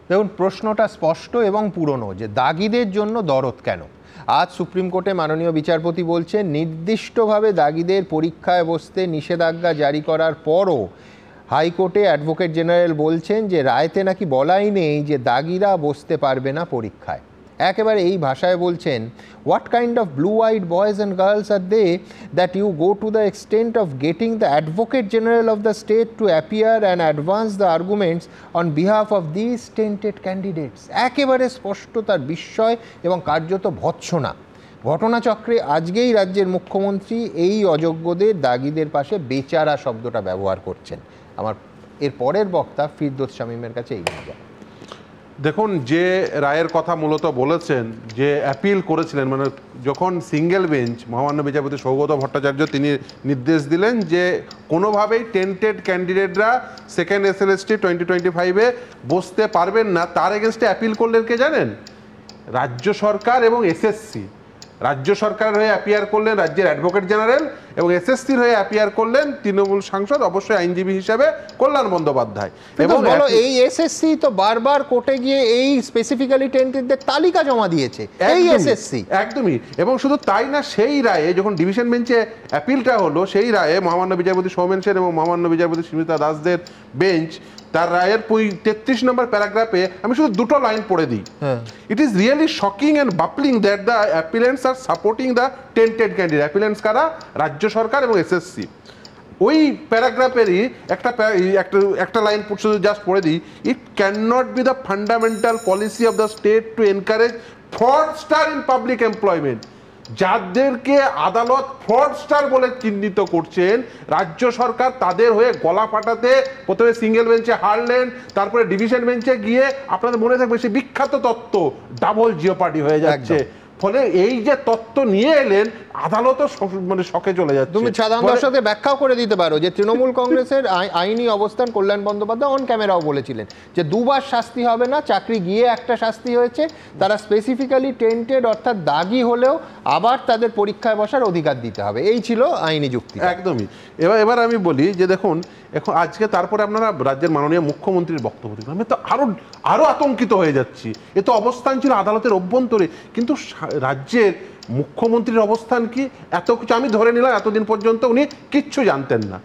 দেখুন, প্রশ্নটা স্পষ্ট এবং পুরনো, যে দাগিদের জন্য দরদ কেন। আজ সুপ্রিম কোর্টে মাননীয় বিচারপতি বলছেন, নির্দিষ্টভাবে দাগিদের পরীক্ষায় বসতে নিষেধাজ্ঞা জারি করার পরও হাইকোর্টে অ্যাডভোকেট জেনারেল বলছেন যে রায়তে নাকি বলাই নেই যে দাগিরা বসতে পারবে না পরীক্ষায়। একেবারে এই ভাষায় বলছেন, what kind of blue eyed boys and girls are they that you go to the extent of getting the advocate general of the state to appear and advance the arguments on behalf of this tainted candidates. একেবারে স্পষ্ট তার বিস্ময় এবং কার্যত ভৎসনা। ঘটনাচক্রে আজকেই রাজ্যের মুখ্যমন্ত্রী এই অযোগ্যদের, দাগিদের পাশে বেচারা শব্দটা ব্যবহার করছেন। আমার এর পরের বক্তা ফিরদৌস শামীমের কাছে এই নিয়ে যায়। দেখুন, যে রায়ের কথা মূলত বলেছেন, যে অ্যাপিল করেছিলেন, মানে যখন সিঙ্গেল বেঞ্চ মহামান্য বিচারপতি সৌগত ভট্টাচার্য তিনি নির্দেশ দিলেন যে কোনোভাবেই টেন্টেড ক্যান্ডিডেটরা সেকেন্ড SLST 2025-এ বসতে পারবেন না, তার এগেনস্টে অ্যাপিল করলেন কে জানেন? রাজ্য সরকার এবং SSC। রাজ্য সরকারের হয়ে অ্যাপিয়ার করলেন রাজ্যের অ্যাডভোকেট জেনারেল, এবং SSCর হয়ে অ্যাপিয়ার করলেন তৃণমূল সাংসদ, অবশ্যই আইনজীবী হিসেবে কল্যাণ বন্দ্যোপাধ্যায়। এবং এই SSC তো বারবার কোর্টে গিয়ে এই স্পেসিফিক্যালি টেন্টেডদের তালিকা জমা দিয়েছে এই SSC। একদমই। এবং শুধু তাই না, সেই রায়ে যখন ডিভিশন বেঞ্চে অ্যাপিলটা হলো, সেই রায়ে মহামান্য বিচারপতি সৌমেন সেন এবং মহামান্য বিচারপতি স্মিতা দাসদের বেঞ্চ তার রায়ের 33 নম্বর প্যারাগ্রাফে আমি শুধু দুটো লাইন পড়ে দিই। It is really shocking and baffling that the appellants are supporting the tainted candidate. Appellants কারা? রাজ্য সরকার এবং SSC। ওই প্যারাগ্রাফেরই একটা লাইন শুধু জাস্ট পড়ে দিই। It can not be the fundamental policy of the state to encourage fraudster in public employment. যাদেরকে আদালত ফ্রডস্টার বলে চিহ্নিত করছেন, রাজ্য সরকার তাদের হয়ে গলা ফাটাতে প্রথমে সিঙ্গেল বেঞ্চে হারলেন, তারপরে ডিভিশন বেঞ্চে গিয়ে আপনাদের মনে থাকবে সেই বিখ্যাত তত্ত্ব ডাবল জিওপার্ডি হয়ে যাচ্ছে। ফলে এই যে তত্ত্ব নিয়ে এলেন, আদালতও মানে শকে চলে যাচ্ছে। তুমি সাধারণ দর্শকদের ব্যাখ্যাও করে দিতে পারো যে তৃণমূল কংগ্রেসের আইনি অবস্থান কল্যাণ বন্দ্যোপাধ্যায় অন ক্যামেরাও বলেছিলেন যে দুবার শাস্তি হবে না, চাকরি গিয়ে একটা শাস্তি হয়েছে, তারা স্পেসিফিক্যালি টেন্টেড অর্থাৎ দাগি হলেও আবার তাদের পরীক্ষায় বসার অধিকার দিতে হবে, এই ছিল আইনি যুক্তি। একদমই। এবার আমি বলি যে দেখুন, এখন আজকে তারপরে আপনারা রাজ্যের মাননীয় মুখ্যমন্ত্রীর বক্তব্য দেখুন, আমি তো আরো আতঙ্কিত হয়ে যাচ্ছি। এ তো অবস্থান ছিল আদালতের অভ্যন্তরে, কিন্তু রাজ্যের মুখ্যমন্ত্রীর অবস্থান কি? এত কিছু আমি ধরে নিলাম এতদিন পর্যন্ত উনি কিচ্ছু জানতেন না,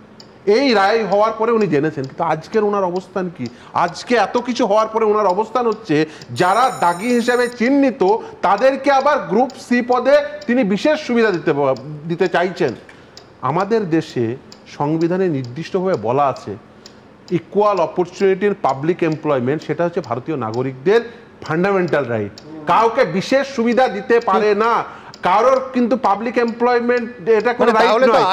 এই রায় হওয়ার পরে উনি জেনেছেন, কিন্তু আজকের ওনার অবস্থান কি? আজকে এত কিছু হওয়ার পরে ওনার অবস্থান হচ্ছে, যারা দাগি হিসেবে চিহ্নিত তাদেরকে আবার গ্রুপ সি পদে তিনি বিশেষ সুবিধা দিতে চাইছেন। আমাদের দেশে সংবিধানে নির্দিষ্টভাবে বলা আছে equal opportunity in public employment, সেটা হচ্ছে ভারতীয় নাগরিকদের ফান্ডামেন্টাল রাইট। কাউকে বিশেষ সুবিধা দিতে পারে না কারোর, কিন্তু পাবলিক এমপ্লয়মেন্ট এটা কোনো রাইট নয়।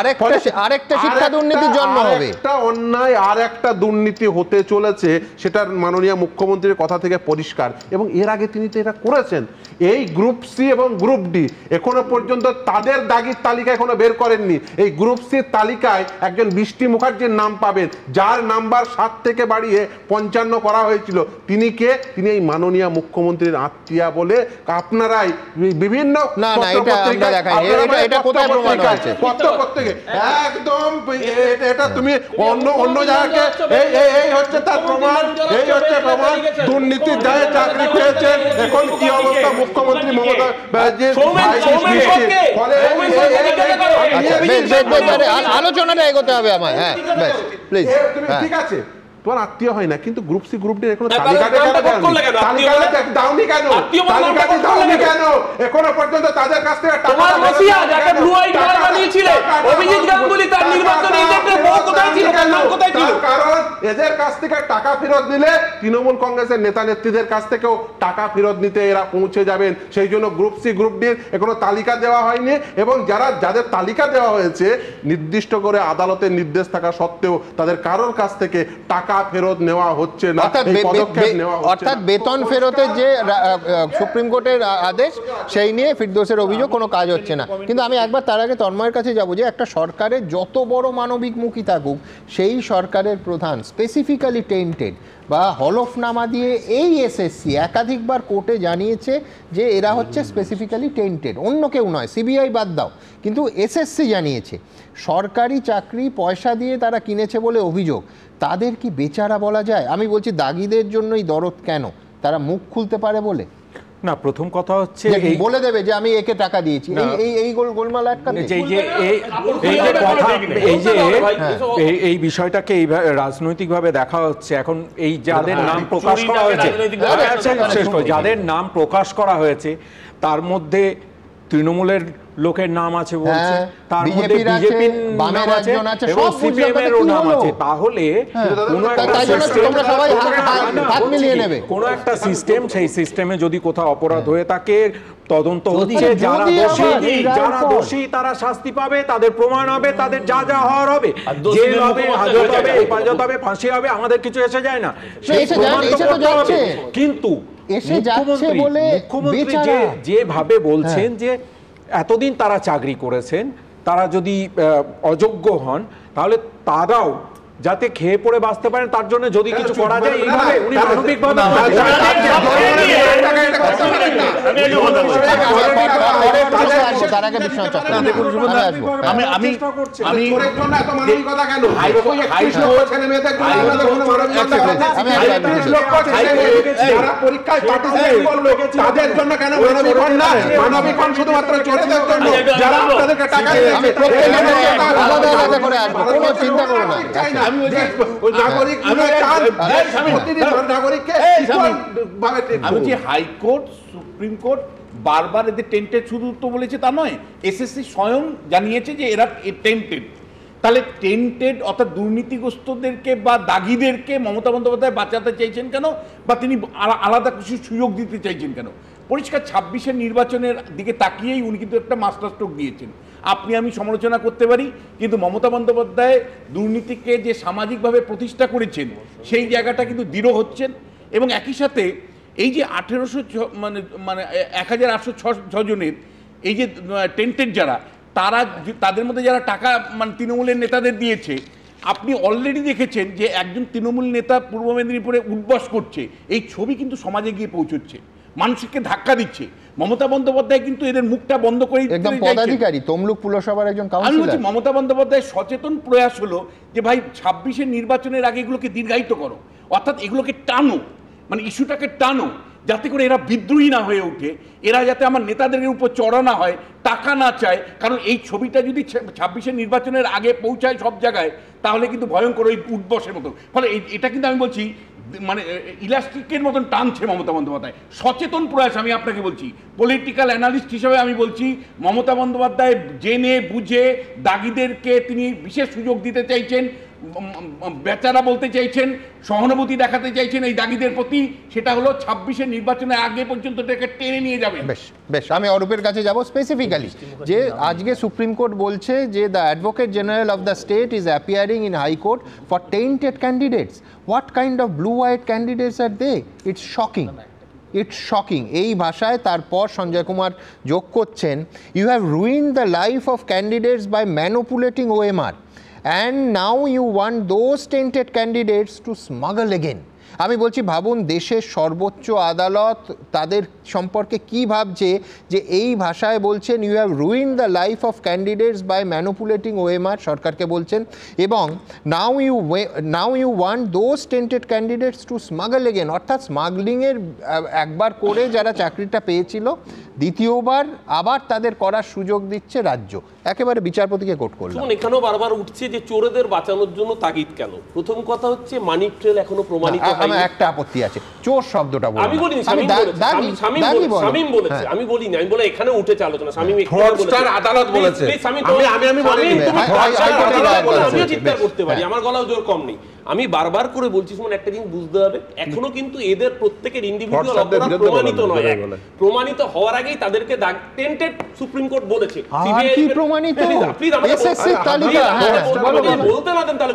আরেকটা শিক্ষা দুর্নীতির জন্ম হবে, একটা অন্যায় আর একটা দুর্নীতি হতে চলেছে, সেটার মাননীয় মুখ্যমন্ত্রীর কথা থেকে পরিষ্কার। এবং এর আগে তিনি তো এটা করেছেন। এই গ্রুপ সি এবং গ্রুপ ডি এখনো পর্যন্ত তাদের দাগির তালিকা এখনো বের করেননি। এই গ্রুপ সির তালিকায় একজন বৃষ্টি মুখার্জির নাম পাবেন, যার নাম্বার 7 থেকে বাড়িয়ে 55 করা হয়েছিল। তিনি কে? তিনি এই মাননীয় মুখ্যমন্ত্রীর আত্মীয়া বলে আপনারাই বিভিন্ন একদম এটা তুমি অন্য জায়গাকে এই হচ্ছে তার প্রমাণ, এই হচ্ছে প্রমাণ দুর্নীতির দায়ে চাকরি পেয়েছেন। এখন কি অবস্থা মুখ্যমন্ত্রী মমতা ব্যানার্জির? আলোচনাটা এগোতে হবে আমায়। হ্যাঁ, প্লিজ। ঠিক আছে, তোমার আত্মীয় হয় না, কিন্তু গ্রুপ সি গ্রুপ ডি এখনো তালিকাতে দাওনি কেন? তালিকাতে দাওনি কেন? এখনো পর্যন্ত তাদের কাছ থেকে টাকা যাকে ব্লু আইড বানিয়েছিলে অভিজিৎ গাঙ্গুলি, তার নির্বাচনী এজেন্টের বউ কোথায় ছিল, তার নাম কোথায় ছিল? কারণ এদের কাছ থেকে টাকা ফেরত দিলে তৃণমূল কংগ্রেসের নেতা নেত্রীদের কাছ থেকেও টাকা ফেরত নিতে এরা পৌঁছে যাবেন। সেই জন্য গ্রুপ সি গ্রুপ ডির এখনো তালিকা দেওয়া হয়নি, এবং যাদের তালিকা দেওয়া হয়েছে নির্দিষ্ট করে আদালতের নির্দেশ থাকা সত্ত্বেও তাদের কারোর কাছ থেকে টাকা ফেরত নেওয়া হচ্ছে না, অর্থাৎ বেতন ফেরতের যে সুপ্রিম কোর্টের আদেশ সেই নিয়ে ফিরদৌসের অভিযোগ কোনো কাজ হচ্ছে না। কিন্তু আমি একবার তার আগে তন্ময়ের কাছে যাব যে একটা সরকারের যত বড় মানবিক মুখী থাকুক, সেই সরকারের প্রধান স্পেসিফিক্যালি টেন্টেড বা হলফনামা দিয়ে এই এসএসসি একাধিকবার কোর্টে জানিয়েছে যে এরা হচ্ছে স্পেসিফিক্যালি টেন্টেড, অন্য কেউ নয়, সিবিআই বাদ দাও, কিন্তু এসএসসি জানিয়েছে। সরকারি চাকরি পয়সা দিয়ে তারা কিনেছে বলে অভিযোগ, তাদের কি বেচারা বলা যায়? আমি বলছি দাগিদের জন্যই দরদ কেন? তারা মুখ খুলতে পারে বলে? না, প্রথম কথা হচ্ছে যে বলে দেবে যে আমি একে টাকা দিয়েছি, এই গোলমাল আটকাতে। এই বিষয়টাকে রাজনৈতিকভাবে দেখা হচ্ছে এখন। এই যাদের নাম প্রকাশ করা হয়েছে, যাদের নাম প্রকাশ করা হয়েছে তার মধ্যে তৃণমূলের লোকের নাম আছে বলছে, তার মধ্যে বিজেপির নাম আছে এবং সিপিএমেরও নাম আছে। তাহলে কোনো একটা সিস্টেম, সেই সিস্টেমে যদি কোথাও অপরাধ হয়ে থাকে তদন্ত হচ্ছে, যারা দোষী তারা শাস্তি পাবে, তাদের প্রমাণ হবে, তাদের যা যা হওয়ার হবে, জেল হবে, হাজত হবে, হেফাজত হবে, ফাঁসি হবে, আমাদের কিছু এসে যায় না। কিন্তু মুখ্যমন্ত্রী যেভাবে বলছেন যে এতদিন তারা চাকরি করেছেন, তারা যদি অযোগ্য হন তাহলে তারাও যাতে খেয়ে পড়ে বাঁচতে পারেন তার জন্য যদি কিছু করা যায়, এইভাবে উনি মানবিকভাবে শুধুমাত্র চিন্তা করো না। আমি যে হাইকোর্ট, সুপ্রিম কোর্ট বারবার এদের টেন্টেড, শুধু তো বলেছে তা নয়, এসএসসি স্বয়ং জানিয়েছে যে এরা টেন্টেড। তাহলে টেন্টেড অর্থাৎ দুর্নীতিগ্রস্তদেরকে বা দাগিদেরকে মমতা বন্দ্যোপাধ্যায় বাঁচাতে চাইছেন কেন, বা তিনি আলাদা কিছু সুযোগ দিতে চাইছেন কেন? পরিষ্কার 26-এর নির্বাচনের দিকে তাকিয়েই উনি কিন্তু একটা মাস্টার স্ট্রোক দিয়েছেন। আপনি আমি সমালোচনা করতে পারি, কিন্তু মমতা বন্দ্যোপাধ্যায় দুর্নীতিকে যে সামাজিকভাবে প্রতিষ্ঠা করেছেন সেই জায়গাটা কিন্তু দৃঢ় হচ্ছেন। এবং একই সাথে এই যে 1806 জনের এই যে টেন্টেড যারা, তাদের মধ্যে যারা টাকা তৃণমূলের নেতাদের দিয়েছে, আপনি অলরেডি দেখেছেন যে একজন তৃণমূল নেতা পূর্ব মেদিনীপুরে উঠবস করছে, এই ছবি কিন্তু সমাজে গিয়ে পৌঁছচ্ছে, মানুষকে ধাক্কা দিচ্ছে। মমতা বন্দ্যোপাধ্যায় কিন্তু এদের মুখটা বন্ধ করে একদম পদাধিকারী, তমলুক পুরসভার একজন কাউন্সিলর। আমি বলছি মমতা বন্দ্যোপাধ্যায় সচেতন প্রয়াস হলো যে ভাই 26-এর নির্বাচনের আগে এগুলোকে দীর্ঘায়িত করো, অর্থাৎ এগুলোকে টানো, ইস্যুটাকে টানো, যাতে করে এরা বিদ্রোহী না হয়ে ওঠে, এরা যাতে আমার নেতাদের উপর চড়া না হয়, টাকা না চায়। কারণ এই ছবিটা যদি 26-এর নির্বাচনের আগে পৌঁছায় সব জায়গায়, তাহলে কিন্তু ভয়ঙ্কর ওই উঠবসের মতো। ফলে এটা কিন্তু আমি বলছি ইলাস্টিকের মতন টানছে মমতা বন্দ্যোপাধ্যায়। সচেতন প্রয়াস, আমি আপনাকে বলছি, পলিটিক্যাল অ্যানালিস্ট হিসেবে আমি বলছি, মমতা বন্দ্যোপাধ্যায় জেনে বুঝে দাগিদেরকে তিনি বিশেষ সুযোগ দিতে চাইছেন, বেচারা বলতে চাইছেন, সহানুভূতি দেখাতে চাইছেন এই দাগিদের প্রতি। সেটা হলো 26-এর নির্বাচনের আগে পর্যন্ত এটাকে টেনে নিয়ে যাবেন। বেশ আমি অরূপের কাছে যাব স্পেসিফিক্যালি, যে আজকে সুপ্রিম কোর্ট বলছে যে the advocate general of the state is appearing in high court for tainted candidates. What kind of blue white candidates are they? It's shocking. এই ভাষায় তারপর সঞ্জয় কুমার যোগ করছেন, you have ruined the life of candidates by manipulating OMR and now you want those tainted candidates to smuggle again. আমি বলছি, ভাবুন দেশের সর্বোচ্চ আদালত তাদের সম্পর্কে কি ভাবছে, যে এই ভাষায় বলছেন you have ruin the life of candidates by manipulating OMR, সরকারকে বলছেন, এবং now you want those tainted candidates to smuggle again, অর্থাৎ স্মাগলিংয়ের একবার করে যারা চাকরিটা পেয়েছিল, দ্বিতীয়বার আবার তাদের করার সুযোগ দিচ্ছে রাজ্য। একেবারে বিচারপতিকে কোট করলাম। এখানেও বারবার উঠছে যে চোরেদের বাঁচানোর জন্য তাগিদ কেন? প্রথম কথা হচ্ছে মানি ট্রেল এখনো প্রমাণিত হয়নি। আমার একটা আপত্তি আছে, চোর শব্দটা বলি। আমি বলিনি, শামীম বলেছে, আমি বলিনি, আমি বলে এখানে উঠেছে আলোচনা। শামীম আদালত বলেছে, আমিও চিৎকার করতে পারি, আমার গলাও জোর কম নেই। আমি বারবার করে বলছি, শুনুন, একটা জিনিস বুঝতে হবে, এখনো কিন্তু এদের প্রত্যেকের ইন্ডিভিজুয়াল অপরাধ প্রমাণিত নয়। প্রমাণিত হওয়ার আগেই তাদেরকে টেন্টেড সুপ্রিম কোর্ট বলেছে। কি প্রমাণিত? এসএসসি তালিকা বলতে না দেন তাহলে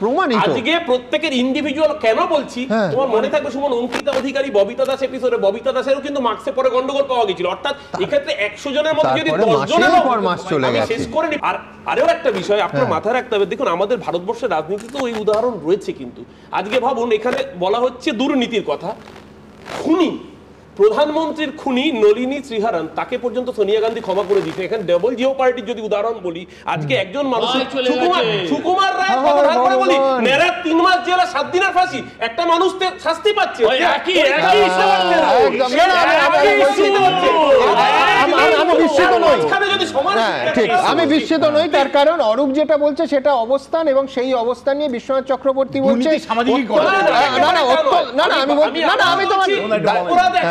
প্রমাণিত। আজকে প্রত্যেকের ইন্ডিভিজুয়াল কেন বলছি, তোমার মনে থাকবে সুমন, অঙ্কিতা অধিকারী, ববিতা দাস এপিসোডে ববিতা দাসেরও কিন্তু মার্কসে পরে গন্ডগোল পাওয়া গেছিল। অর্থাৎ এক্ষেত্রে 100 জনের মধ্যে যদি 10 জনের আমি শেষ করে নি। আর আরেও একটা বিষয় আপনার মাথায় রাখতে হবে, দেখুন আমাদের ভারতবর্ষের রাজনীতিতে ওই উদাহরণ রয়েছে, কিন্তু আজকে ভাবুন এখানে বলা হচ্ছে দুর্নীতির কথা, খুনি প্রধানমন্ত্রীর খুনি নলিনী শ্রীহারান তাকে পর্যন্ত সোনিয়া গান্ধী ক্ষমা করে দিতে। এখানে ডবল জিও পার্টির যদি উদাহরণ বলি, আজকে একজন মানুষ সুকুমার রায় কথা তারপরে বলি নেড়া 3 মাস জেলা 7 দিনের ফাঁসি, একটা মানুষ শাস্তি পাচ্ছে। আমি বিস্মিত নই, তার কারণ অরূপ যেটা বলছে সেটা অবস্থান, এবং সেই অবস্থান নিয়ে বিশ্বনাথ চক্রবর্তী বলছে আমি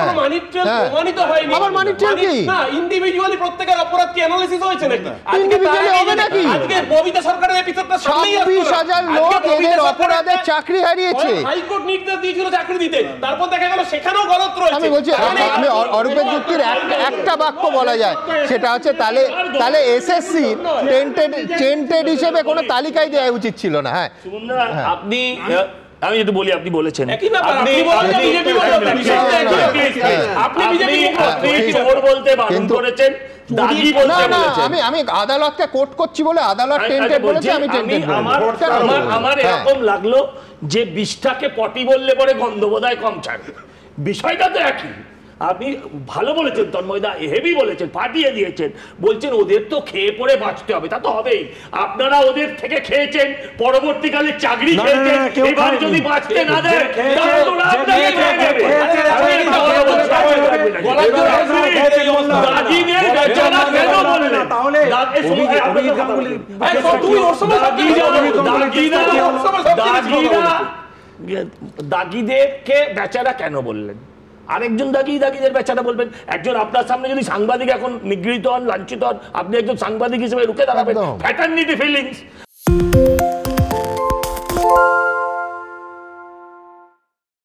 প্রমাণিত হয়নি। আবার মানি ট্রেল কি না, ইন্ডিভিজুয়ালি প্রত্যেকের অপরাধ কি অ্যানালিসিস হয়েছে নাকি? ইন্ডিভিজুয়ালি হবে নাকি? আজকে ববিতা সরকারের এপিসোডটা সামনেই আসছে, 26,000 লোক এদের অপরাধে চাকরি হারিয়েছে। হাইকোর্ট নির্দেশ দিয়েছিল চাকরি দিতে, তারপর দেখা গেল সেখানেও গলত রয়েছে। আমি বলছি, আমি অরূপের যুক্তির একটা বাক্য বলা যায়, সেটা হচ্ছে তাহলে এসএসসি টেন্টেড হিসেবে কোনো তালিকায় দেওয়া উচিত ছিল না। হ্যাঁ, আপনি আমি যেটা বলি, আপনি বলেছেন চোর বলতে বারণ করেছেন, আমি আদালতকে কোট করছি বলে আদালত টেন্টেড বলেছে, আমি টেন্টেড বলছি। আমার এরকম লাগলো যে বিষটাকে পটি বললে পরে গন্ধ বোধহয় কম ছাড়ে, বিষয়টা তো একই। আপনি ভালো বলেছেন, তন্ময়দা হেভি বলেছেন, পাঠিয়ে দিয়েছেন, বলছেন ওদের তো খেয়ে পড়ে বাঁচতে হবে, তা তো হবেই। আপনারা ওদের থেকে খেয়েছেন, পরবর্তীকালে চাকরি খেয়েছেন, এবার যদি বাঁচতে না দেয় তাহলে তো ওরা আপনাকে খেয়ে নেবে। দাগিদের বেচারা কেন বললেন? দাগিদেরকে বেচারা কেন বললেন? আরেকজন দাগিদের বেচারা বলবেন। একজন আপনার সামনে যদি সাংবাদিক এখন নিগৃহীত হন, লাঞ্ছিত হন, আপনি একজন সাংবাদিক হিসেবে রুখে দাঁড়াবেন। Fraternity feelings